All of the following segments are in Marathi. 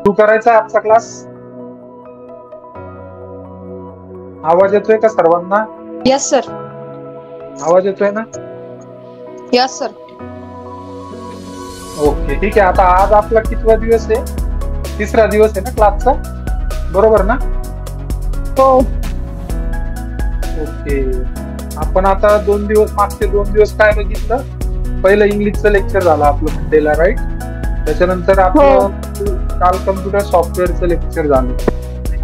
सुरू करायचा आजचा क्लास. आवाज येतोय का सर्वांना? Yes sir. आवाज येतोय ना? Yes sir. ओके ठीक आहे. आता आज आपला कितवा दिवस आहे? तिसरा दिवस आहे ना क्लासचा, बरोबर ना? हो. ओके. आपण आता मागचे दोन दिवस काय बघितलं? पहिलं इंग्लिशचं लेक्चर झालं आपलं मंडेला, राईट? त्याच्यानंतर आपलं काल कम्प्युटर सॉफ्टवेअरचं लेक्चर झालं.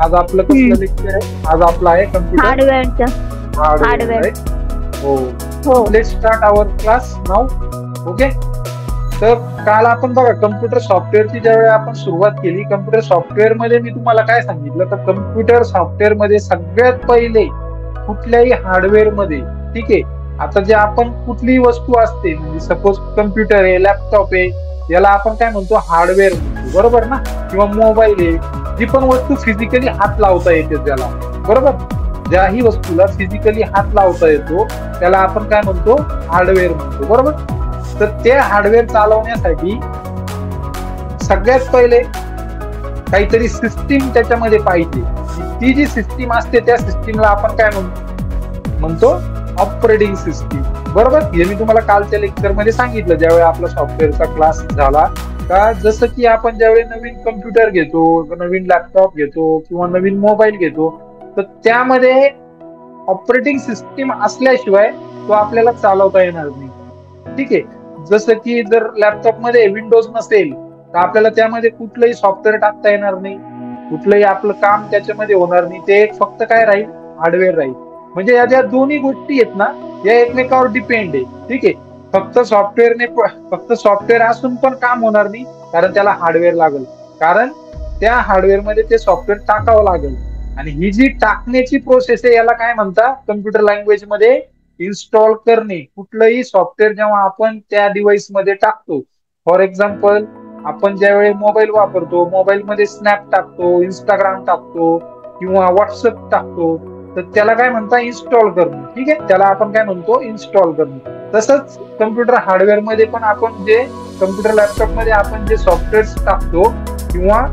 आज आपलं कसलं लेक्चर आहे? आज आपलं आहे कम्प्युटर हार्डवेअर, राईट? हो. Let's start our class now. Okay. तर काल आपण बघा कम्प्युटर सॉफ्टवेअरची ज्यावेळी आपण सुरुवात केली, कम्प्युटर सॉफ्टवेअर मध्ये मी तुम्हाला काय सांगितलं तर कम्प्युटर सॉफ्टवेअर मध्ये सगळ्यात पहिले कुठल्याही हार्डवेअर मध्ये, ठीक आहे, आता जे आपण कुठलीही वस्तू असते, म्हणजे सपोज कम्प्युटर आहे, लॅपटॉप आहे, याला आपण काय म्हणतो? हार्डवेअर म्हणतो, बरोबर ना? किंवा मोबाईल आहे, जी पण वस्तू फिजिकली हात लावता येते त्याला, बरोबर? ज्याही वस्तूला फिजिकली हात लावता येतो त्याला आपण काय म्हणतो? हार्डवेअर म्हणतो, बरोबर? तर ते हार्डवेअर चालवण्यासाठी सगळ्यात पहिले काहीतरी सिस्टीम त्याच्यामध्ये पाहिजे. ती जी सिस्टीम असते त्या सिस्टीमला आपण काय म्हणतो? ऑपरेटिंग सिस्टीम, बरोबर? हे मी तुम्हाला कालच्या लेक्चर मध्ये सांगितलं ज्यावेळी आपला सॉफ्टवेअरचा क्लास झाला का. जसं की आपण ज्यावेळी नवीन कम्प्युटर घेतो, नवीन लॅपटॉप घेतो किंवा नवीन मोबाईल घेतो, तर त्यामध्ये ऑपरेटिंग सिस्टीम असल्याशिवाय तो आपल्याला चालवता येणार नाही, ठीक आहे? जसं की जर लॅपटॉप मध्ये विंडोज नसेल तर आपल्याला त्यामध्ये कुठलंही सॉफ्टवेअर टाकता येणार नाही, कुठलंही आपलं काम त्याच्यामध्ये होणार नाही. ते फक्त काय राहील? हार्डवेअर राहील. म्हणजे या ज्या दोन्ही गोष्टी आहेत ना, या एकमेकावर डिपेंड आहे, ठीक आहे? फक्त सॉफ्टवेअर असून पण काम होणार नाही, कारण त्याला हार्डवेअर लागेल, कारण त्या हार्डवेअर मध्ये ते सॉफ्टवेअर टाकावं लागेल. आणि ही जी टाकण्याची प्रोसेस आहे याला काय म्हणतात कम्प्युटर लँग्वेज मध्ये? इन्स्टॉल करणे. कुठलंही सॉफ्टवेअर जेव्हा आपण त्या डिव्हाइस मध्ये टाकतो, फॉर एक्झाम्पल आपण ज्यावेळी मोबाईल वापरतो, मोबाईल मध्ये स्नॅप टाकतो, इंस्टाग्राम टाकतो किंवा व्हॉट्सअप टाकतो, तर त्याला काय म्हणता? इन्स्टॉल करणे, ठीक आहे? त्याला आपण काय म्हणतो? इन्स्टॉल करणे. तसंच कम्प्युटर हार्डवेअर मध्ये पण आपण जे कम्प्युटर लॅपटॉप मध्ये आपण जे सॉफ्टवेअर टाकतो किंवा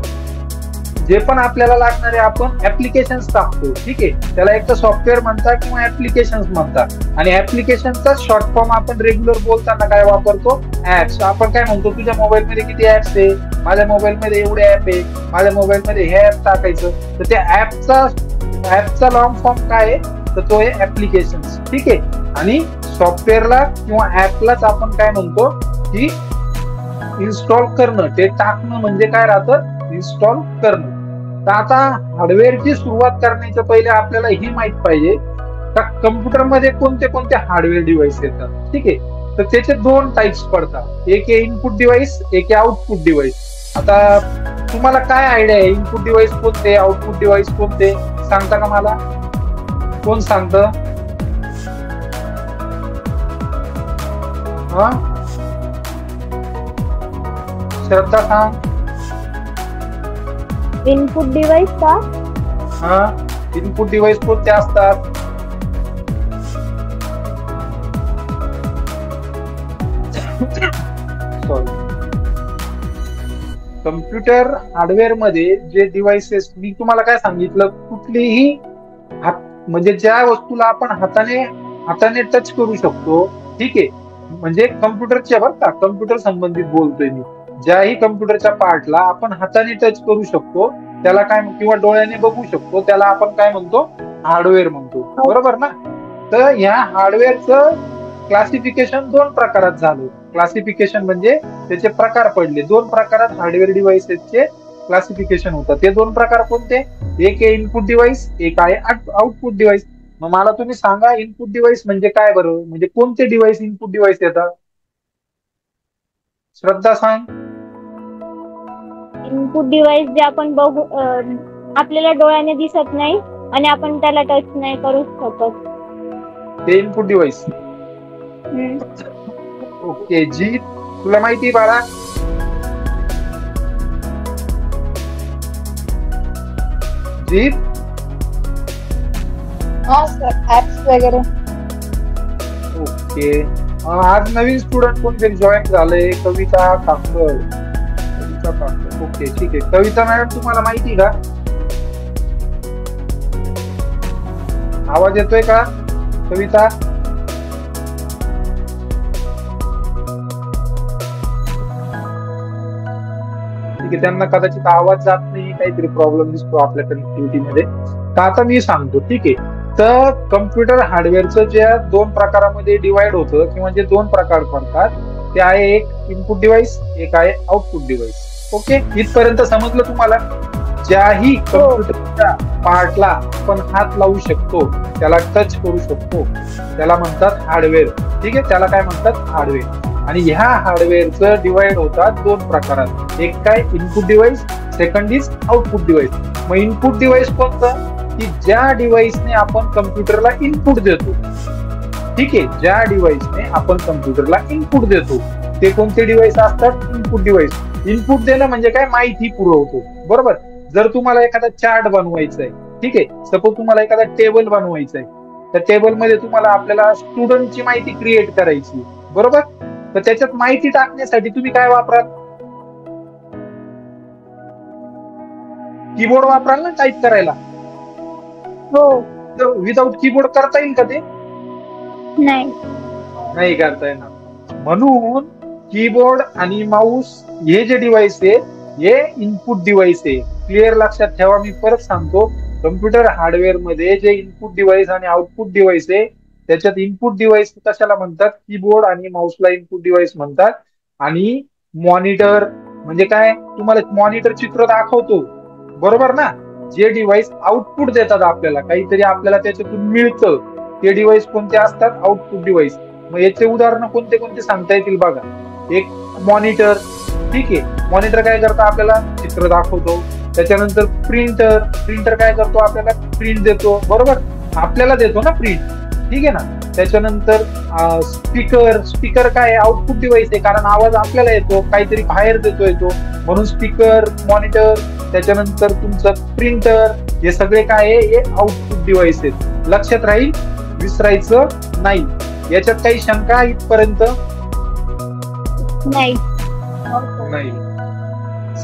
जे पण आपल्याला लागणारे आपण ऍप्लिकेशन्स टाकतो, ठीक आहे, त्याला एक तर सॉफ्टवेअर म्हणतात किंवा ऍप्लिकेशन्स म्हणतात. आणि ऍप्लिकेशनचा शॉर्ट फॉर्म आपण रेग्युलर बोलताना काय वापरतो? ऍप्स. आपण काय म्हणतो? तुझ्या मोबाईल मध्ये किती ऍप्स आहे? माझ्या मोबाईल मध्ये एवढे ऍप आहे, माझ्या मोबाईल मध्ये हे ऍप टाकायचं. तर त्या ऍपचा लॉंग फॉर्म काय आहे? तर तो आहे ऍप्लिकेशन्स, ठीक आहे? आणि सॉफ्टवेअरला किंवा ऍपलाच आपण काय म्हणतो? की इन्स्टॉल करणं, ते टाकणं म्हणजे काय राहतं? इन्स्टॉल करणं. तर आता हार्डवेअरची सुरुवात करण्याच्या पहिले आपल्याला ही माहित पाहिजे का कम्प्युटर मध्ये कोणते कोणते हार्डवेअर डिव्हाइस येतात, ठीक आहे? तर त्याचे दोन टाइप्स पडतात. एक आहे इनपुट डिव्हाइस, एक आहे आउटपुट डिव्हाइस. आता तुम्हाला काय आयडिया आहे? इनपुट डिव्हाइस कोणते, आउटपुट डिव्हाइस कोणते? सांगता का मला? कोण सांगतं? हा, श्रद्धा सांग. इनपुट डिव्हाइस का? हा, इनपुट डिव्हाइस कोणते असतात? सॉरी, कम्प्युटर हार्डवेअर मध्ये जे डिव्हाइसेस मी तुम्हाला काय सांगितलं, कुठलीही म्हणजे ज्या वस्तूला आपण हाताने टच करू शकतो, ठीक आहे, म्हणजे कम्प्युटरच्या, बरं का, कम्प्युटर संबंधित बोलतोय मी, ज्याही कम्प्युटरच्या पार्टला आपण हाताने टच करू शकतो त्याला काय, किंवा डोळ्याने बघू शकतो त्याला आपण काय म्हणतो? हार्डवेअर म्हणतो, बरोबर ना? तर ह्या हार्डवेअरचं क्लासिफिकेशन दोन प्रकारात झालं. क्लासिफिकेशन म्हणजे त्याचे प्रकार पडले. दोन प्रकारात हार्डवेअर डिव्हाइसेसचे क्लासिफिकेशन होतं. ते दोन प्रकार कोणते? एक आहे इनपुट डिव्हाइस, एक आहे आउटपुट डिव्हाइस. मग मला तुम्ही सांगा इनपुट डिव्हाइस म्हणजे काय बरं? म्हणजे कोणते डिव्हाइस इनपुट डिव्हाइस येतात? श्रद्धा सांग. इनपुट डिव्हाइस जे आपण बघू, आपल्याला डोळ्याने दिसत नाही आणि आपण त्याला टच नाही करू शकत, ते इनपुट डिव्हाइस. ओके. जी तुला माहिती बाळा? जी? हा सर, ऍप्स वगैरे. ओके. आज नवीन स्टुडंट कोणतरी जॉईन झालंय, कविता ठाकर. कविता ओके ठीक आहे. कविता मॅडम तुम्हाला माहिती का? आवाज येतोय का कविता? ठीक आहे, त्यांना कदाचित आवाज जात नाही, काहीतरी प्रॉब्लेम दिसतो आपल्या कनेक्टिव्हिटी मध्ये. तर आता मी सांगतो, ठीक आहे. तर कम्प्युटर हार्डवेअरचं ज्या दोन प्रकारामध्ये डिवाइड होतं किंवा जे दोन प्रकार पडतात ते आहे एक इनपुट डिव्हाइस, एक आहे आउटपुट डिव्हाइस. ओके, इथपर्यंत समजलं तुम्हाला? ज्याही कम्प्युटरच्या पार्टला आपण हात लावू शकतो, त्याला टच करू शकतो, त्याला म्हणतात हार्डवेअर. ठीक आहे, त्याला काय म्हणतात? हार्डवेअर. आणि ह्या हार्डवेअरचं डिवाइड होतात दोन प्रकारात. एक काय input device, second is output device. मग इनपुट डिव्हाइस कोणतं? की ज्या डिव्हाइसने आपण कम्प्युटरला इनपुट देतो. ठीक आहे, ज्या डिव्हाइसने आपण कम्प्युटरला इनपुट देतो ते कोणते डिव्हाइस असतात? Input device. इनपुट देणं म्हणजे काय? माहिती पुरवतो, बरोबर. जर तुम्हाला एखादा चार्ट बनवायचा आहे, ठीक आहे, सपोज तुम्हाला एखादा टेबल बनवायचा आहे, त्या टेबलमध्ये तुम्हाला आपल्याला स्टुडंटची माहिती क्रिएट करायची, बरोबर. तर त्याच्यात माहिती टाकण्यासाठी तुम्ही काय वापराल? कीबोर्ड वापराल ना टाईप करायला. हो. विदाउट कीबोर्ड करता येईल का ते? नाही करता येणार. म्हणून कीबोर्ड आणि माऊस हे जे डिव्हाइस आहे हे इनपुट डिव्हाइस आहे. क्लिअर लक्षात ठेवा. मी परत सांगतो, कम्प्युटर हार्डवेअर मध्ये जे इनपुट डिव्हाइस आणि आउटपुट डिव्हाइस आहे त्याच्यात इनपुट डिव्हाइस कशाला म्हणतात? कीबोर्ड आणि माऊसला इनपुट डिव्हाइस म्हणतात. आणि मॉनिटर म्हणजे काय? तुम्हाला मॉनिटर चित्र दाखवतो, बरोबर ना. जे डिव्हाइस आउटपुट देतात आपल्याला, काहीतरी आपल्याला त्याच्यातून मिळतं, ते डिव्हाइस कोणते असतात? Output device. मग याचे उदाहरण कोणते कोणते सांगता येतील बघा. एक मॉनिटर, ठीक आहे, मॉनिटर काय करतं? आपल्याला चित्र दाखवतो. त्याच्यानंतर प्रिंटर काय करतो? आपल्याला प्रिंट देतो, बरोबर. आपल्याला देतो ना प्रिंट, ठीक आहे ना. त्याच्यानंतर स्पीकर काय? आउटपुट डिव्हाइस आहे, कारण आवाज आपल्याला येतो, काहीतरी बाहेर देतोय तो, म्हणून स्पीकर, मॉनिटर, त्याच्यानंतर तुमचं प्रिंटर, हे सगळे काय आहे? हे आउटपुट डिव्हाइस आहेत. लक्षात राहील, विसरायचं नाही. याच्यात काही शंका इथपर्यंत? नाही.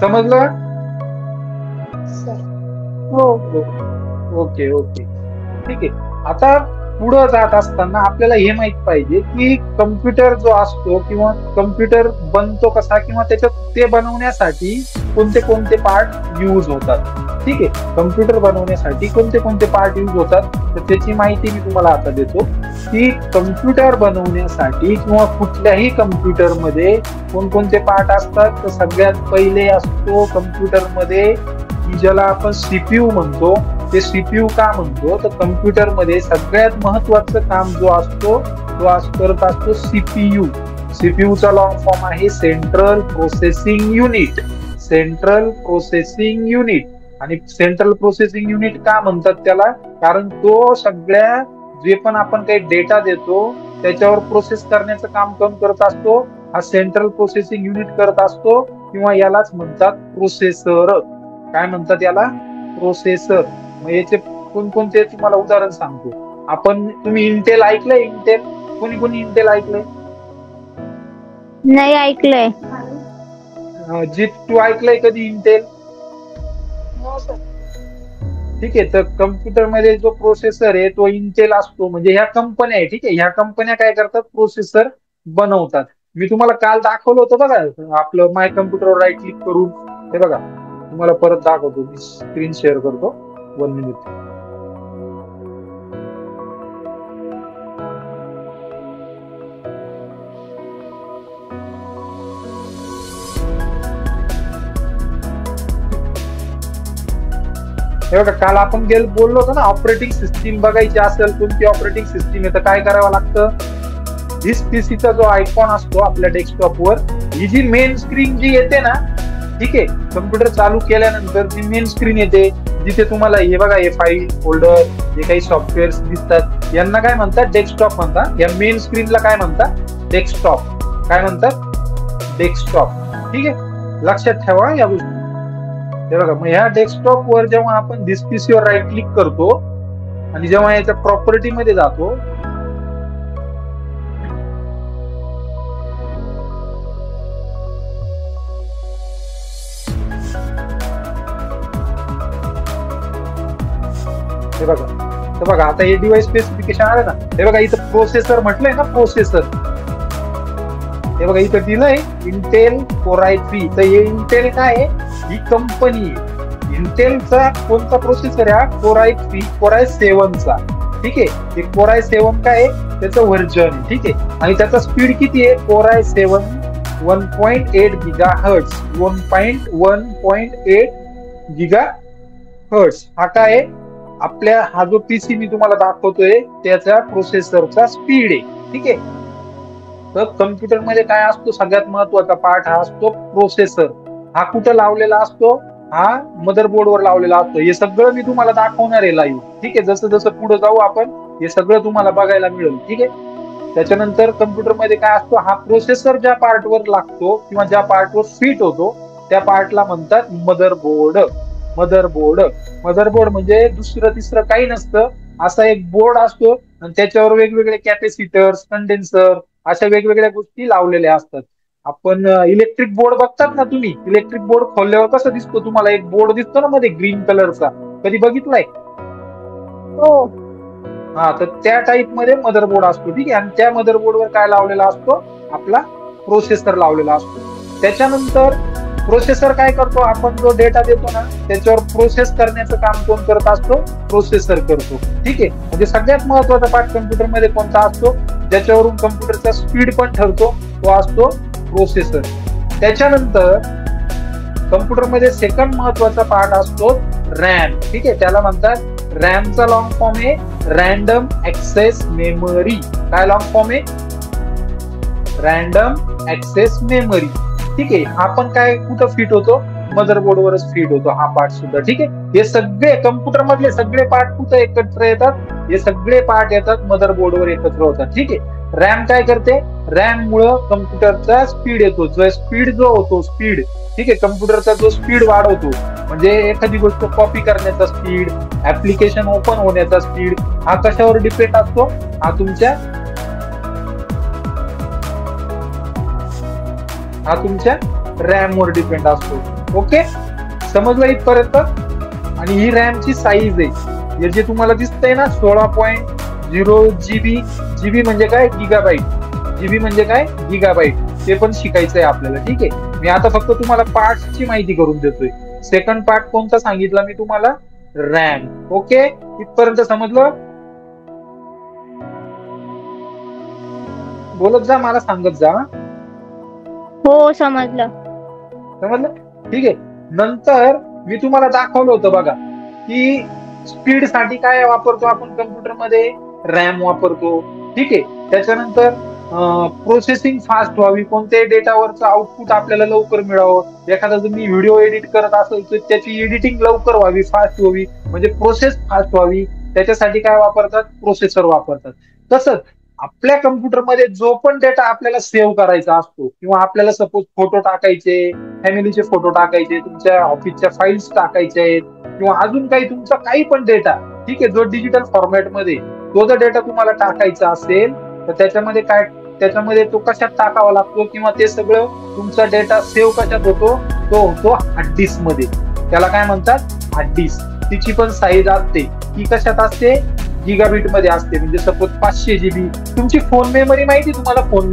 समजलं? हो. ओके ओके, ठीक आहे. आता पुढे जात असताना आपल्याला हे माहित पाहिजे की कम्प्युटर जो असतो किंवा कम्प्युटर बनतो कसा, किंवा त्याच्यात ते बनवण्यासाठी कोणते कोणते पार्ट यूज होतात. ठीक आहे, कम्प्युटर बनवण्यासाठी कोणते कोणते पार्ट यूज होतात तर त्याची माहिती मी तुम्हाला आता देतो. की कम्प्युटर बनवण्यासाठी किंवा कुठल्याही कम्प्युटरमध्ये कोणकोणते पार्ट असतात. तर सगळ्यात पहिले असतो कम्प्युटरमध्ये की ज्याला आपण सीपीयू म्हणतो. ते सीपीयू का म्हणतो? तर कम्प्युटर मध्ये सगळ्यात महत्वाचं काम जो असतो तो करत असतो सीपीयू. सीपीयूचा लॉंग फॉर्म आहे central processing unit. Central processing unit. आणि सेंट्रल प्रोसेसिंग युनिट का म्हणतात त्याला? कारण तो सगळ्या जे पण आपण काही डेटा देतो त्याच्यावर प्रोसेस करण्याचं काम करत असतो. हा सेंट्रल प्रोसेसिंग युनिट करत असतो, किंवा यालाच म्हणतात प्रोसेसर. काय म्हणतात याला? प्रोसेसर. मग याचे कोणकोणते तुम्हाला उदाहरण सांगतो. तुम्ही इंटेल ऐकलंय? इंटेल कोणी इंटेल ऐकलंय? नाही ऐकलंय. जीत तू ऐकलंय कधी इंटेल? ठीक आहे, तर कम्प्युटर मध्ये जो प्रोसेसर आहे तो इंटेल असतो. म्हणजे ह्या कंपन्या आहे, ठीक आहे, ह्या कंपन्या काय करतात? प्रोसेसर बनवतात. मी तुम्हाला काल दाखवलं होतं बघा, आपलं माय कम्प्युटरवर राईट क्लिक करून. हे बघा, तुम्हाला परत दाखवतो, मी स्क्रीन शेअर करतो. 1 मिनिट. हे बघा, काल आपण बोललो होतो ना, ऑपरेटिंग सिस्टीम बघायची असेल कोणती ऑपरेटिंग सिस्टीम आहे तर काय करावं लागतं? दिस पीसीचा जो आयकॉन असतो आपल्या डेस्कटॉपवर, ही जी मेन स्क्रीन जी येते ना, ठीक आहे, कम्प्युटर चालू केल्यानंतर जी मेन स्क्रीन येते जिथे तुम्हाला हे बघा, हे फाईल फोल्डर, जे काही सॉफ्टवेअर दिसतात, यांना काय म्हणतात? डेस्कटॉप म्हणतात. या मेन स्क्रीनला काय म्हणतात? डेस्कटॉप. काय म्हणतात? डेस्कटॉप. ठीक आहे, लक्षात ठेवा या गोष्टी. हे बघा, मग ह्या डेस्कटॉप वर जेव्हा आपण दिस पीसी वर राईट क्लिक करतो आणि जेव्हा याच्या प्रॉपर्टी मध्ये जातो, हे बघा, तर बघा आता हे डिव्हाइस स्पेसिफिकेशन आलं ना, हे बघा इथं प्रोसेसर म्हटलंय ना, प्रोसेसर. हे बघा इथं दिलंय इंटेल कोर i3. तर हे इंटेल काय आहे, ही कंपनी आहे. इंटेलचा कोणता प्रोसेसर आहे, कोर i3 कोर i7 चा. ठीक आहे, हे कोर i7 काय आहे, त्याचं व्हर्जन. ठीक आहे, आणि त्याचा स्पीड किती आहे, कोर i7 1.8 GHz. 1.8 GHz हा काय आहे, आपल्या हा जो पीसी मी तुम्हाला दाखवतोय त्याच्या प्रोसेसरचा स्पीड आहे. ठीक आहे, तर कम्प्युटर मध्ये काय असतो, सगळ्यात महत्वाचा पार्ट हा असतो प्रोसेसर. हा कुठं लावलेला असतो, हा मदरबोर्डवर लावलेला असतो. हे सगळं मी तुम्हाला दाखवणार आहे लाईव्ह. ठीक आहे, जसं जसं पुढे जाऊ आपण हे सगळं तुम्हाला बघायला मिळेल. ठीक आहे, त्याच्यानंतर कम्प्युटर मध्ये काय असतो, हा प्रोसेसर ज्या पार्टवर लागतो किंवा ज्या पार्टवर फिट होतो त्या पार्टला म्हणतात मदरबोर्ड. मदरबोर्ड मदरबोर्ड म्हणजे दुसरं तिसरं काही नसतं, असा एक बोर्ड असतो आणि त्याच्यावर वेगवेगळे कॅपॅसिटर्स, कंडेन्सर अशा वेगवेगळ्या गोष्टी लावलेल्या असतात. आपण इलेक्ट्रिक बोर्ड बघतात ना तुम्ही, इलेक्ट्रिक बोर्ड खोलल्यावर कसं दिसतो तुम्हाला, एक बोर्ड दिसतो ना मध्ये ग्रीन कलरचा, कधी बघितलाय? हो. हा, तर त्या टाईप मध्ये मदरबोर्ड असतो. ठीक आहे, आणि त्या मदरबोर्डवर काय लावलेला असतो, आपला प्रोसेसर लावलेला असतो. त्याच्यानंतर प्रोसेसर काय करतो, आपण जो डेटा देतो ना त्याच्यावर प्रोसेस करण्याचं काम कोण करत असतो, प्रोसेसर करतो. ठीक आहे, म्हणजे सगळ्यात महत्वाचा पार्ट कम्प्युटर मध्ये कोणता असतो, ज्याच्यावरून कम्प्युटरचा स्पीड पण ठरतो, तो असतो प्रोसेसर. त्याच्यानंतर कम्प्युटर मध्ये सेकंड महत्वाचा पार्ट असतो रॅम. ठीक आहे, त्याला म्हणतात रॅमचा लॉंग फॉर्म आहे रॅन्डम ऍक्सेस मेमरी. काय लॉंग फॉर्म आहे, रॅन्डम ऍक्सेस मेमरी. ठीक आहे, आपण काय कुठं फिट होतो, मदरबोर्डवरच फिट होतो हा पार्ट सुद्धा. ठीक आहे, हे सगळे कम्प्युटर मधले सगळे पार्ट कुठं एकत्र येतात, हे सगळे पार्ट येतात मदरबोर्डवर एकत्र होतात. ठीक आहे, रॅम काय करते, रॅम मुळे कम्प्युटरचा स्पीड येतो, जो स्पीड जो होतो स्पीड. ठीक आहे, कम्प्युटरचा जो स्पीड वाढवतो, म्हणजे एखादी गोष्ट कॉपी करण्याचा स्पीड, ऍप्लिकेशन ओपन होण्याचा स्पीड, हा कशावर डिपेंड असतो, हा तुमच्या रॅम वर डिपेंड असतो. ओके, समजलं इथपर्यंत? आणि ही रॅमची साईज आहे, हे जे तुम्हाला दिसतंय ना 16.0 GB. जीबी म्हणजे काय, गिगाबाईट. जीबी म्हणजे काय, गिगाबाईट. ते पण शिकायचंय आपल्याला. ठीक आहे, मी आता फक्त तुम्हाला पार्टची माहिती करून देतोय. सेकंड पार्ट कोणता सांगितला मी तुम्हाला, रॅम. ओके, इथपर्यंत समजलं? बोलत जा, मला सांगत जा. हो, समजलं. ठीक आहे, नंतर मी तुम्हाला दाखवलं होतं बघा की स्पीड साठी काय वापरतो आपण कम्प्युटर मध्ये, रॅम वापरतो. ठीक आहे, त्याच्यानंतर प्रोसेसिंग फास्ट व्हावी, कोणत्याही डेटावरचं आउटपुट आपल्याला लवकर मिळावं. एखादा जर मी व्हिडिओ एडिट करत असेल तर त्याची एडिटिंग लवकर व्हावी, फास्ट व्हावी, म्हणजे प्रोसेस फास्ट व्हावी, त्याच्यासाठी काय वापरतात, प्रोसेसर वापरतात. तसंच आपल्या कम्प्युटरमध्ये जो पण डेटा आपल्याला सेव्ह करायचा असतो, किंवा आपल्याला सपोज फोटो टाकायचे, फॅमिलीचे फोटो टाकायचे, तुमच्या ऑफिसच्या फाईल्स टाकायच्या आहेत, किंवा अजून काही तुमचा काही पण डेटा. ठीक आहे, जो डिजिटल फॉर्मॅटमध्ये तो जर डेटा तुम्हाला टाकायचा असेल तर त्याच्यामध्ये तो कशात टाकावा लागतो, किंवा ते सगळं तुमचा डेटा सेव्ह कशात होतो, तो होतो हार्ड डिस्क मध्ये. त्याला काय म्हणतात, हार्ड डिस्क. तिची पण साईज असते, ती कशात असते, गिगाबिट मध्ये असते. म्हणजे सपोज 500 GB. तुमची फोन मेमरी माहिती तुम्हाला, फोन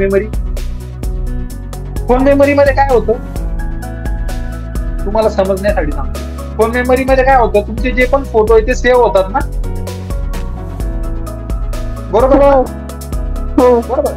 मेमरी मध्ये काय होतं तुम्हाला समजण्यासाठी सांगतो. फोन मेमरी मध्ये काय होतं, तुमचे जे पण फोटो आहे ते सेव्ह होतात ना, बरोबर? हो, बरोबर.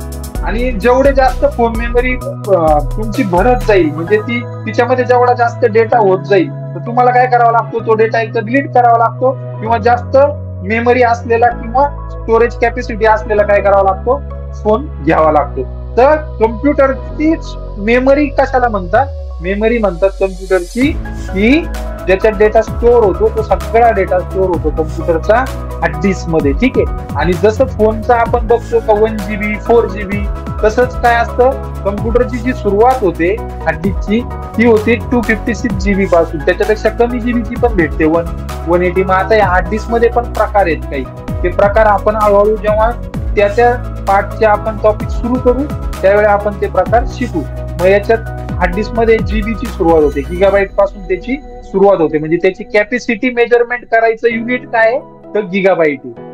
आणि जेवढे जास्त फोन मेमरी तुमची भरत जाईल, म्हणजे तिच्यामध्ये जेवढा जास्त डेटा होत जाईल, तर तुम्हाला काय करावा लागतो, तो डेटा एकदा डिलीट करावा लागतो, किंवा जास्त मेमरी असलेला किंवा स्टोरेज कॅपॅसिटी असलेला काय करावा लागतो, फोन घ्यावा लागतो. तर कम्प्युटरची मेमरी कशाला म्हणतात, मेमरी म्हणतात कम्प्युटरची की ज्याच्यात डेटा स्टोअर होतो, तो सगळा डेटा स्टोअर होतो कम्प्युटरचा हार्ड डिस्क मध्ये. ठीक आहे, आणि जसं फोनचा आपण बघतो का 1 GB 4 GB, तसंच काय असतं, कम्प्युटरची जी सुरुवात होते हार्ड डिस्कची ती होते 256 GB पासून. त्याच्यापेक्षा कमी जीबीची पण भेटते 180. मग आता या हार्ड डिस्क मध्ये पण प्रकार आहेत काही, ते प्रकार आपण हळूहळू जेव्हा त्या पार्टचे आपण टॉपिक सुरू करू त्यावेळी आपण ते प्रकार शिकू. मग याच्यात हार्ड डिस्क मध्ये जीबीची सुरुवात होते, गिगाबाईट पासून त्याची सुरुवात होते. म्हणजे त्याची कॅपॅसिटी मेजरमेंट करायचं युनिट काय आहे, तर गिगाबाईट आहे.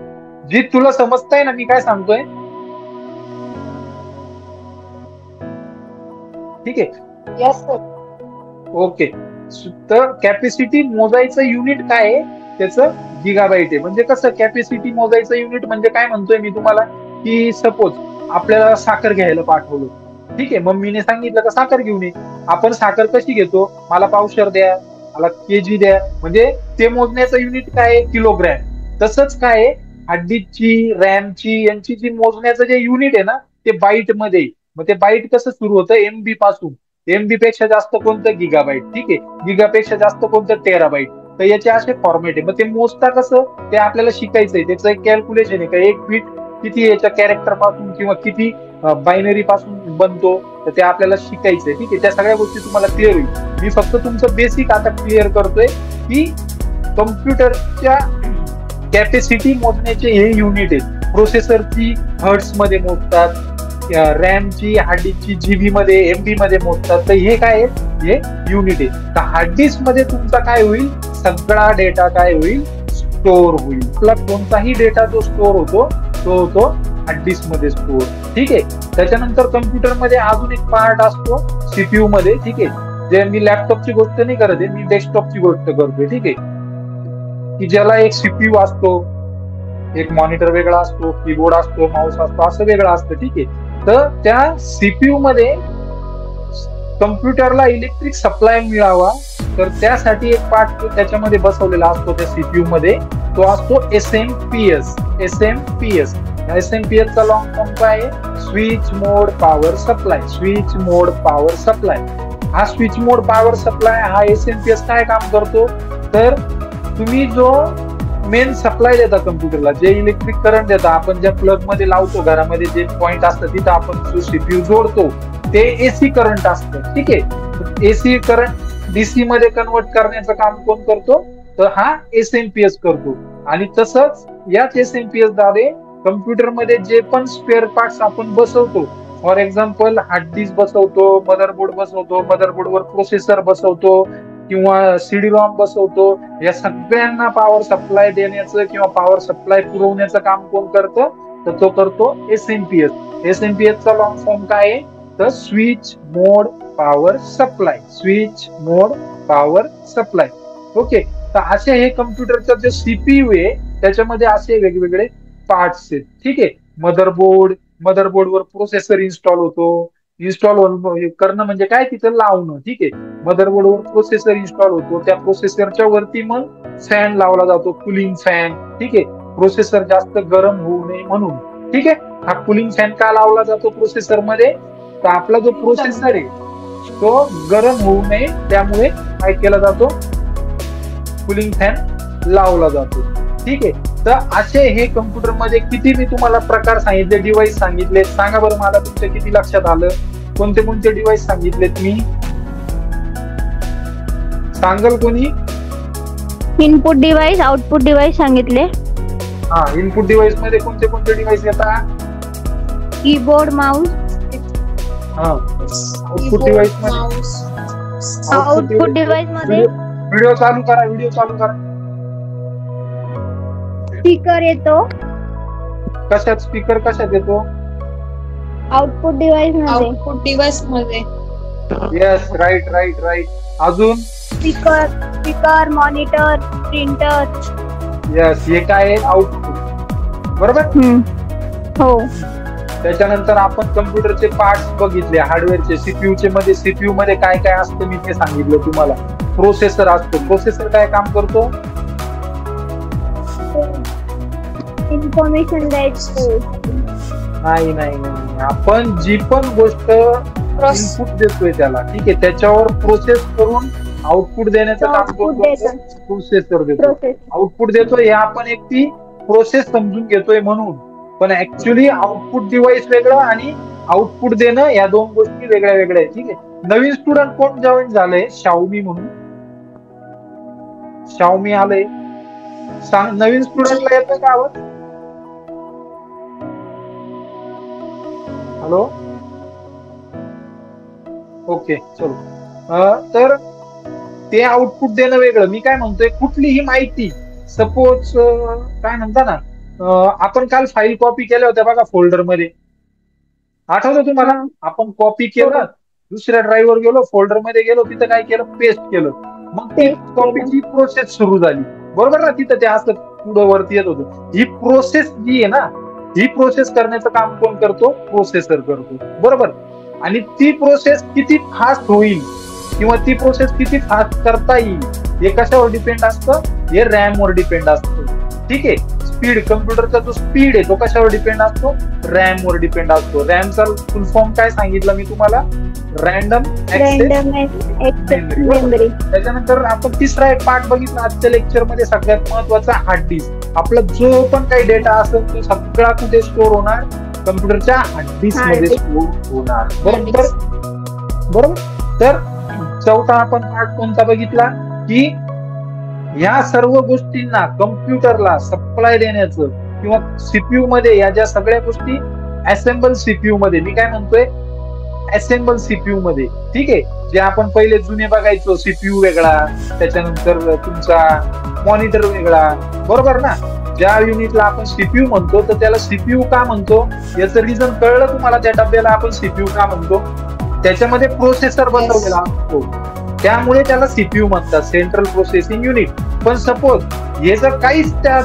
जी तुला समजताय ना मी काय सांगतोय? ठीक आहे. Yes sir. ओके. तर कॅपॅसिटी मोजायचं युनिट काय आहे? त्याचं गिगाबाईट आहे. म्हणजे कसं कॅपॅसिटी मोजायचं युनिट म्हणजे काय म्हणतोय मी तुम्हाला, की सपोज आपल्याला साखर घ्यायला पाठवलं, ठीक आहे, मम्मीने सांगितलं का साखर घेऊन ये. आपण साखर कशी घेतो? मला पावशेर द्या, मला केजी द्या, म्हणजे ते मोजण्याचं युनिट काय आहे? किलोग्रॅम. तसंच काय आहे, हार्डडिस्कची, रॅमची, यांची जी मोजण्याचं जे युनिट आहे ना, ते बाईट मध्ये आहे. मग ते बाईट कसं सुरू होतं? एमबी पासून. एमबी पेक्षा जास्त कोणतं? गिगाबाईट. ठीक आहे. गिगापेक्षा जास्त कोणतं? टेराबाईट. तर याचे असे फॉर्मॅट आहे. मग ते मोजता कसं ते आपल्याला शिकायचंय. त्याचं एक कॅल्क्युलेशन आहे का एक बीट किती याच्या कॅरेक्टर पासून किंवा किती बायनरी पासून बनतो, तर ते आपल्याला शिकायचंय. ठीक आहे. त्या सगळ्या गोष्टी तुम्हाला क्लिअर होईल. मी फक्त तुमचं बेसिक आता क्लिअर करतोय की कम्प्युटरच्या कॅपॅसिटी मोजण्याचे हे युनिट आहेत. प्रोसेसरची हर्ट्स मध्ये मोजतात, रॅमची, हार्डडिस्कची जीबी मध्ये, एमबी मध्ये मोजतात. तर हे काय आहे? हे युनिट आहे. तर हार्डडिस्क मध्ये तुमचा काय होईल? सगळा डेटा काय होईल? स्टोअर होईल. आपला कोणताही डेटा जो स्टोअर होतो तो होतो हार्डडिस्क मध्ये स्टोअर. ठीक आहे. त्याच्यानंतर कम्प्युटर मध्ये अजून एक पार्ट असतो सीपीयू मध्ये. ठीक आहे. जे मी लॅपटॉपची गोष्ट नाही करत आहे, मी डेस्कटॉपची गोष्ट करतोय. ठीक आहे. की ज्याला एक सीपीयू असतो, एक मॉनिटर वेगळा असतो, कीबोर्ड असतो, माऊस असतो, असं वेगळं असतं. ठीक आहे. तर त्या सीपीयू मध्ये कम्प्युटरला इलेक्ट्रिक सप्लाय मिळावा, तर त्यासाठी एक पार्ट त्याच्यामध्ये बसवलेला असतो त्या सीपीयू मध्ये. तो असतो एसएमपीएस. एसएमपीएस. एसएमपीएस चा लॉंग फॉर्म काय आहे? स्विच मोड पॉवर सप्लाय. स्विच मोड पॉवर सप्लाय. हा स्विच मोड पॉवर सप्लाय हा एसएमपीएस काय काम करतो? तर तुम्ही जो मेन सप्लाय देता कम्प्युटरला, जे इलेक्ट्रिक करंट देता, आपण ज्या प्लग मध्ये लावतो घरामध्ये, जे पॉइंट असतं तिथं आपण जो सीपीयू जोडतो, ते एसी करंट असतं. ठीक आहे. एसी करंट डीसी मध्ये कन्वर्ट करण्याचं काम कोण करतो? तर हा एसएमपीएस करतो. आणि तसंच याच एसएमपीएस द्वारे कम्प्युटरमध्ये जे पण स्पेअर पार्ट्स आपण बसवतो, फॉर एक्झाम्पल हार्डडिस्क बसवतो, मदरबोर्ड बसवतो, मदरबोर्डवर प्रोसेसर बसवतो किंवा सीडी रॉम बसवतो, या सगळ्यांना पॉवर सप्लाय देण्याचं किंवा पॉवर सप्लाय पुरवण्याचं काम कोण करतं? तर तो करतो एसएमपीएस. एसएमपीएस चा लॉंग फॉर्म काय आहे? तर स्विच मोड पॉवर सप्लाय. स्विच मोड पॉवर सप्लाय. ओके. तर असे हे कम्प्युटरचं जे सीपीयू आहे त्याच्यामध्ये असे वेगवेगळे पार्ट्स आहेत. ठीक आहे. मदरबोर्डवर प्रोसेसर इन्स्टॉल होतो. इन्स्टॉल करणं म्हणजे काय? तिथं लावणं. ठीक आहे. मदरबोर्डवर प्रोसेसर इन्स्टॉल होतो. त्या प्रोसेसरच्या वरती मग फॅन लावला जातो, कुलिंग फॅन. ठीक आहे. प्रोसेसर जास्त गरम होऊ नये म्हणून. ठीक आहे. हा कुलिंग फॅन का लावला जातो प्रोसेसर मध्ये? तर आपला जो प्रोसेसर आहे तो गरम होऊ नये, त्यामुळे काय केला जातो? कुलिंग फॅन लावला जातो. ठीक आहे. तर असे हे कम्प्युटर मध्ये किती मी तुम्हाला प्रकार सांगितले, डिव्हाइस सांगितले, सांगा बरं मला तुमच्या किती लक्षात आलं? कोणते कोणते डिव्हाइस सांगितलेत मी? सांगाल कोणी? इनपुट डिव्हाइस, आउटपुट डिव्हाइस सांगितले. हा, इनपुट डिव्हाइस मध्ये कोणते कोणते डिव्हाइस येतात? Keyboard, mouse. हा. आउटपुट डिव्हाइस मध्ये, आउटपुट डिव्हाइस मध्ये व्हिडिओ चालू करा, व्हिडिओ चालू करा. स्पीकर येतो. कशात स्पीकर कशात येतो? आउटपुट डिव्हाइस मध्ये. आउटपुट डिव्हाइस मध्ये. Yes, right right right. अजून? Speaker, monitor, printer. येस, हे काय आहे? आउटपुट. बरोबर. हो. त्याच्यानंतर आपण कम्प्युटरचे पार्ट्स बघितले, हार्डवेअरचे. सीपीयूचे मध्ये, सीपीयू मध्ये काय काय असतं मी ते सांगितलं तुम्हाला. प्रोसेसर असतो. प्रोसेसर काय काम करतो? इन्फॉर्मेशन द्यायचं. नाही नाही नाही, आपण जी पण गोष्ट इनपुट देतोय त्याला, ठीक आहे, त्याच्यावर प्रोसेस करून आउटपुट देण्याचं काम करतो प्रोसेसर देतो. आउटपुट देतोय हे आपण एक ती प्रोसेस समजून घेतोय म्हणून, पण ऍक्च्युली आउटपुट डिव्हाइस वेगळं आणि आउटपुट देणं या दोन गोष्टी वेगळ्या वेगळ्या आहेत. ठीक आहे. नवीन स्टुडंट कोण जॉईन झालंय? शाओमी म्हणून. शाओमी आलंय. सांग, नवीन स्टुडंटला येतं का आवाज? हॅलो. ओके, चलो. तर ते आउटपुट देणं वेगळं. मी काय म्हणतोय, कुठलीही माहिती सपोज काय म्हणता ना, आपण काल फाईल कॉपी केल्या होत्या बघा फोल्डर मध्ये, आठवतं तुम्हाला? हा. आपण कॉपी केलं, दुसऱ्या ड्राईव्हवर गेलो, फोल्डर मध्ये गेलो, तिथं काय केलं, पेस्ट केलं. मग ती Paste केलं. कॉपीची प्रोसेस सुरू झाली, बरोबर ना? तिथं ते असं पुढं वरती येत होतं. ही प्रोसेस जी आहे ना, ही प्रोसेस करण्याचं काम कोण करतो? प्रोसेसर करतो, बरोबर. आणि ती प्रोसेस किती फास्ट होईल किंवा ती प्रोसेस किती फास्ट करता येईल हे कशावर डिपेंड असतं? हे रॅम वर डिपेंड असतं. ठीक आहे. स्पीड, कम्प्युटरचा जो स्पीड आहे तो कशावर डिपेंड असतो? रॅम वर डिपेंड असतो. रॅमचा फुल फॉर्म काय सांगितलं मी तुम्हाला? Random access memory. त्याच्यानंतर आपण तिसरा एक पार्ट बघितला आजच्या लेक्चर मध्ये, सगळ्यात महत्वाचा हार्ड डिस्क. आपला जो पण काही डेटा असेल तो सगळा कुठे स्टोअर होणार? कम्प्युटरच्या हार्ड डिस्क मध्ये स्टोअर होणार, बरोबर. बरोबर. तर चौथा आपण पार्ट कोणता बघितला? की ह्या सर्व गोष्टींना कम्प्युटरला सप्लाय देण्याचं किंवा सीपीयू मध्ये या ज्या सगळ्या गोष्टी असेंबल सीपीयू मध्ये, मी काय म्हणतोय, असेंबल सीपीयू मध्ये. ठीक आहे. जे आपण पहिले जुने बघायचो, सीपीयू वेगळा, त्याच्यानंतर तुमचा मॉनिटर वेगळा, बरोबर ना? ज्या युनिटला आपण सीपीयू म्हणतो तर त्याला सीपीयू का म्हणतो याचं रिझन कळलं तुम्हाला? त्या डब्याला आपण सीपीयू का म्हणतो? त्याच्यामध्ये प्रोसेसर बसवलेला असतो, त्यामुळे त्याला सीपीयू म्हणतात, सेंट्रल प्रोसेसिंग युनिट. पण सपोज हे जर काहीच त्या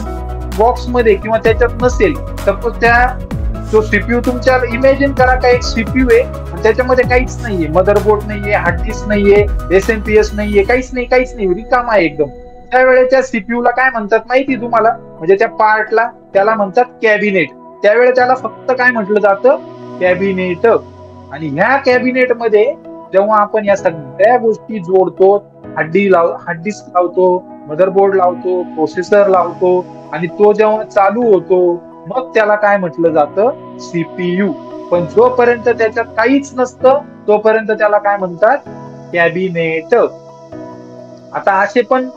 बॉक्स मध्ये किंवा त्याच्यात नसेल, सपोज त्या जो सीपीयू तुमच्या, इमॅजिन करा का एक सीपीयू आहे आणि त्याच्यामध्ये काहीच नाहीये, मदरबोर्ड नाहीये, हार्ड डिस्क नाहीये, एसएमपीएस नाहीये, काहीच नाही, रिकामा आहे एकदम. त्यावेळेस त्या सीपीयू ला काय म्हणतात माहिती तुम्हाला? म्हणजे त्या पार्टला त्याला म्हणतात कॅबिनेट. त्यावेळेस त्याला फक्त काय म्हटलं जातं? कॅबिनेट. आणि ह्या कॅबिनेट मध्ये जेव्हा आपण या सगळ्या गोष्टी जोडतो, हार्ड डिस्क लावतो, मदरबोर्ड लावतो, प्रोसेसर लावतो आणि तो जेव्हा चालू होतो मग त्याला काय म्हटलं जातं? सीपीयू. पण जोपर्यंत त्याच्यात काहीच नसतं तोपर्यंत त्याला काय म्हणतात? कॅबिनेट. आता असे पण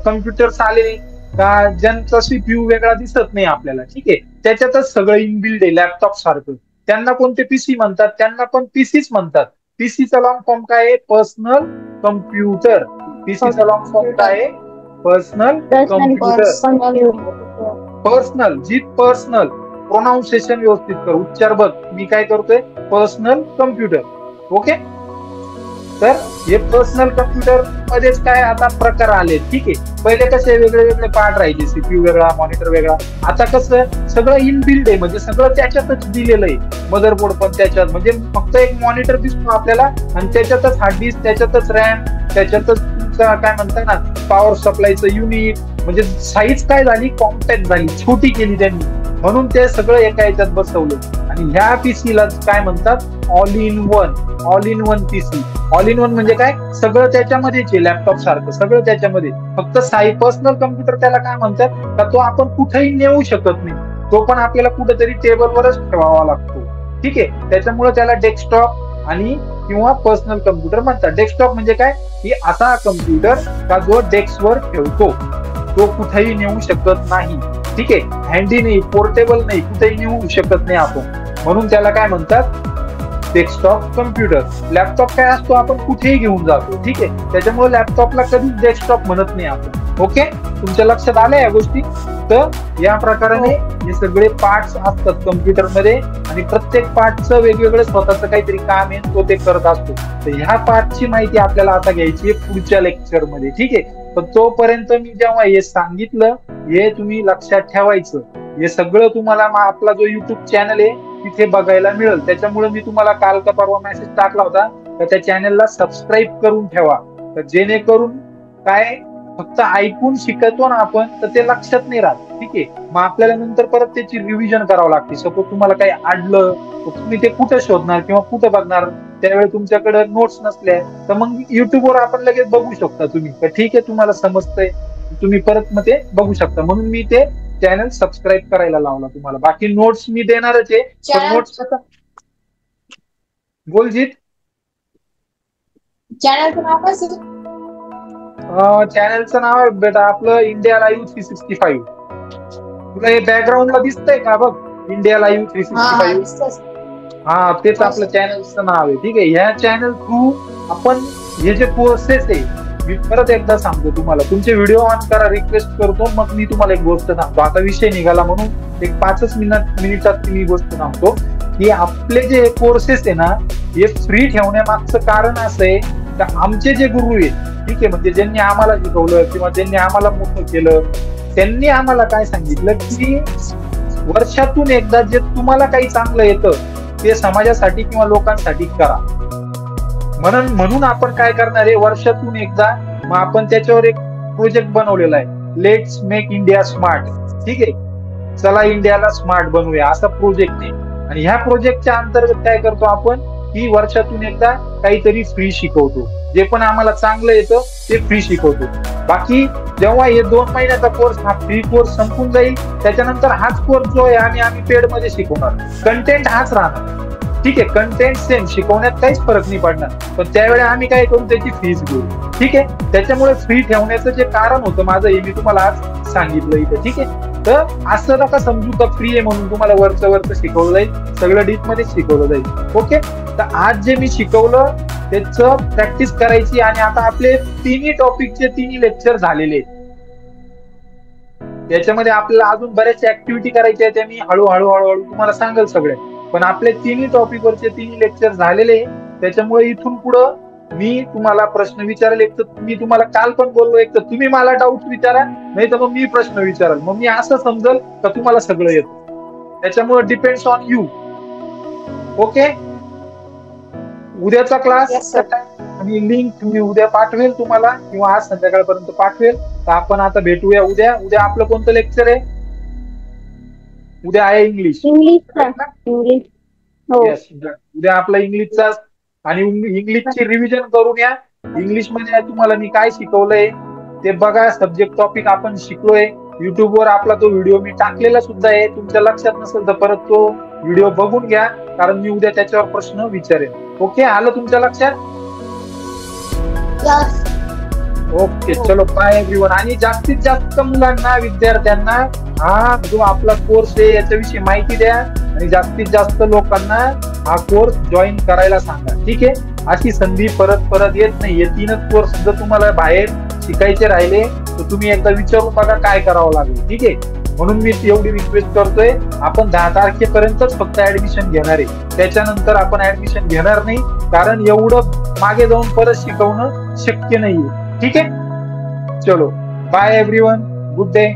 कम्प्युटर्स आले का ज्यांचा सीपीयू वेगळा दिसत नाही आपल्याला, ठीक आहे, त्याच्यातच सगळं इनबिल्ड आहे, लॅपटॉप सारखं. त्यांना कोणते पीसी म्हणतात? त्यांना पण पीसीच म्हणतात. पीसीचा लॉंग फॉर्म काय आहे? Personal computer. पीसीचा लॉंग फॉर्म काय आहे? Personal computer. पर्सनल, जी पर्सनल, प्रोनाउन्सिएशन व्यवस्थित कर, उच्चार बघ. मी काय करतोय? Personal computer. ओके. तर हे पर्सनल कम्प्युटर मध्येच काय आता प्रकार आले, ठीक आहे. पहिले कसे वेगळे वेगळे पार्ट राहायचे, सीपीयू वेगळा, मॉनिटर वेगळा. आता कसं सगळं इनबिल्ड आहे, म्हणजे सगळं त्याच्यातच दिलेलं आहे. मदरबोर्ड पण त्याच्यात, म्हणजे फक्त एक मॉनिटर दिसतो आपल्याला आणि त्याच्यातच हार्ड डिस्क, त्याच्यातच रॅम, त्याच्यातच तुमचा काय म्हणता ना पॉवर सप्लायचं युनिट. म्हणजे साईज काय झाली? कॉम्पॅक्ट झाली, छोटी केली त्यांनी, म्हणून ते सगळं एका याच्यात बसवलं. आणि ह्या पीसीला काय म्हणतात? All in one. All in one PC. All in one म्हणजे काय? सगळं त्याच्यामध्येच आहे, लॅपटॉप सारखं सगळं त्याच्यामध्ये. फक्त पर्सनल कम्प्युटर त्याला काय म्हणतात? का तो आपण कुठेही नेऊ शकत नाही, तो पण आपल्याला कुठेतरी टेबलवरच ठेवावा लागतो, ठीक आहे. त्याच्यामुळे त्याला डेस्कटॉप आणि किंवा पर्सनल कम्प्युटर म्हणतात. डेस्कटॉप म्हणजे काय? की असा कम्प्युटर का जो डेस्कवर ठेवतो, तो कुठेही नेऊ शकत नाही, ठीक आहे. हँडी नाही, पोर्टेबल नाही, कुठेही नेऊ शकत नाही आपण, म्हणून त्याला काय म्हणतात? Desktop computer. लॅपटॉप काय असतो? आपण कुठेही घेऊन जातो, ठीक आहे. त्याच्यामुळे लॅपटॉपला कधीच डेस्कटॉप म्हणत नाही आपण. ओके. तुमच्या लक्षात आल्या या गोष्टी? तर या प्रकाराने हे सगळे पार्ट्स असतात कम्प्युटर मध्ये आणि प्रत्येक पार्टचं वेगवेगळं स्वतःचं काहीतरी काम आहे, तो ते करत असतो. तर ह्या पार्टची माहिती आपल्याला आता घ्यायची आहे पुढच्या लेक्चर मध्ये, ठीक आहे. पण तोपर्यंत मी जेव्हा हे सांगितलं, हे तुम्ही लक्षात ठेवायचं. हे सगळं तुम्हाला आपला जो युट्यूब चॅनल आहे तिथे बघायला मिळेल. त्याच्यामुळे मी तुम्हाला काल का परवा मेसेज टाकला होता तर त्या चॅनलला सबस्क्राईब करून ठेवा, तर जेणेकरून काय फक्त ऐकून शिकतो ना आपण तर ते लक्षात नाही राहत, ठीक आहे. मग आपल्याला नंतर परत त्याची रिव्हिजन करावं लागते. सपोज तुम्हाला काही अडलं तर तुम्ही ते कुठे शोधणार किंवा कुठे बघणार? त्यावेळी तुमच्याकडे नोट्स नसल्या तर मग युट्यूबवर आपण लगेच बघू शकता तुम्ही, तर ठीक आहे, तुम्हाला समजतंय, तुम्ही परत मग ते बघू शकता. म्हणून मी ते चॅनल सबस्क्राईब करायला लावला तुम्हाला. बाकी नोट्स मी देणारच आहे. नोट्स बोलजीत चॅनलचं नाव काय सर? चॅनलचं नाव आहे बेटा आपलं इंडिया लाईव्ह 365. तुला हे बॅकग्राऊंडला दिसतंय का? बघ, इंडिया लाईव्ह 365. हा, तेच आपलं चॅनलचं नाव आहे, ठीक आहे. ह्या चॅनल थ्रू आपण हे जे कोर्सेस आहे मी परत एकदा सांगतो तुम्हाला, तुमचे व्हिडिओ ऑन करा, रिक्वेस्ट करतो, मग मी तुम्हाला एक गोष्ट सांगतो. आता विषय निघाला म्हणून एक 5 मिनिटात मी गोष्ट सांगतो की आपले जे कोर्सेस आहे ना हे फ्री ठेवण्यामागचं कारण असं आहे की आमचे जे गुरु आहेत, ठीक आहे, म्हणजे ज्यांनी आम्हाला शिकवलं किंवा ज्यांनी आम्हाला मोठं केलं, त्यांनी आम्हाला काय सांगितलं की वर्षातून एकदा जे तुम्हाला काही चांगलं येतं ते समाजासाठी किंवा लोकांसाठी करा. म्हणून आपण काय करणार आहे, वर्षातून एकदा मग आपण त्याच्यावर एक प्रोजेक्ट बनवलेला आहे, लेट्स मेक इंडिया स्मार्ट. ठीक आहे, चला इंडियाला स्मार्ट बनवूया, असा प्रोजेक्ट आहे. आणि ह्या प्रोजेक्टच्या अंतर्गत काय करतो आपण की वर्षातून एकदा काहीतरी फ्री शिकवतो, जे पण आम्हाला चांगलं येतं ते फ्री शिकवतो. बाकी जेव्हा हे 2 महिन्याचा कोर्स हा फ्री कोर्स संपून जाईल, त्याच्यानंतर हाच कोर्स जो आहे आम्ही पेड मध्ये शिकवणार, कंटेंट हाच राहणार. ठीक आहे, कंटेंट सेम, शिकवण्यात काहीच फरक नाही पडणार, पण त्यावेळी आम्ही काय करू, त्याची फीस घेऊ. ठीक आहे, त्याच्यामुळे फ्री ठेवण्याचं जे कारण होतं माझं हे मी तुम्हाला आज सांगितलं इथे. ठीक आहे, तर असं नका समजू का फ्री आहे म्हणून तुम्हाला वरचं शिकवलं जाईल, सगळं डीप मध्ये शिकवलं जाईल. ओके, तर आज जे मी शिकवलं त्याचं प्रॅक्टिस करायची. आणि आता आपले 3 टॉपिकचे 3 लेक्चर झालेले आहेत. याच्यामध्ये आपल्याला अजून बऱ्याच ऍक्टिव्हिटी करायच्या आहेत, त्या मी हळूहळू तुम्हाला सांगेल सगळे. पण आपले 3 टॉपिकवरचे 3 लेक्चर झालेले, त्याच्यामुळे इथून पुढं मी तुम्हाला प्रश्न विचारेल. एक तर मी तुम्हाला काल पण बोललो, एक तर तुम्ही मला डाऊट विचारा, नाही तर मग मी प्रश्न विचारेल. मग मी असं समजेल का तुम्हाला सगळं येतं. त्याच्यामुळे डिपेंड्स ऑन यू. ओके, उद्याचा क्लास आणि लिंक मी उद्या पाठवेल तुम्हाला किंवा आज संध्याकाळपर्यंत पाठवेल. तर आपण आता भेटूया उद्या. उद्या आपलं कोणतं लेक्चर आहे? उद्या आहे इंग्लिश. उद्या आपला इंग्लिशचा आणि इंग्लिशची रिव्हिजन करून या. इंग्लिश मध्ये तुम्हाला मी काय शिकवलंय ते बघा. सब्जेक्ट टॉपिक आपण शिकलोय. युट्यूबवर आपला तो व्हिडिओ मी टाकलेला सुद्धा आहे. तुमच्या लक्षात नसेल तर परत तो व्हिडिओ बघून घ्या, कारण मी उद्या त्याच्यावर प्रश्न विचारेन. ओके, आलं तुमच्या लक्षात? ओके, चलो बाय एव्हरीवन. आणि जास्तीत जास्त मुलांना, विद्यार्थ्यांना हा जो आपला कोर्स आहे याच्याविषयी माहिती द्या आणि जास्तीत जास्त लोकांना हा कोर्स जॉईन करायला सांगा. ठीक आहे, अशी संधी परत येत नाही. हे 3च कोर्स जर तुम्हाला बाहेर शिकायचे राहिले तर तुम्ही एकदा विचारून बघा काय करावं लागेल. ठीक आहे, म्हणून मी एवढी रिक्वेस्ट करतोय. आपण 10 तारखेपर्यंतच फक्त ऍडमिशन घेणार आहे, त्याच्यानंतर आपण ऍडमिशन घेणार नाही, कारण एवढं मागे जाऊन परत शिकवणं शक्य नाहीये. ठीक आहे, चलो बाय एव्हरीवन, गुड डे.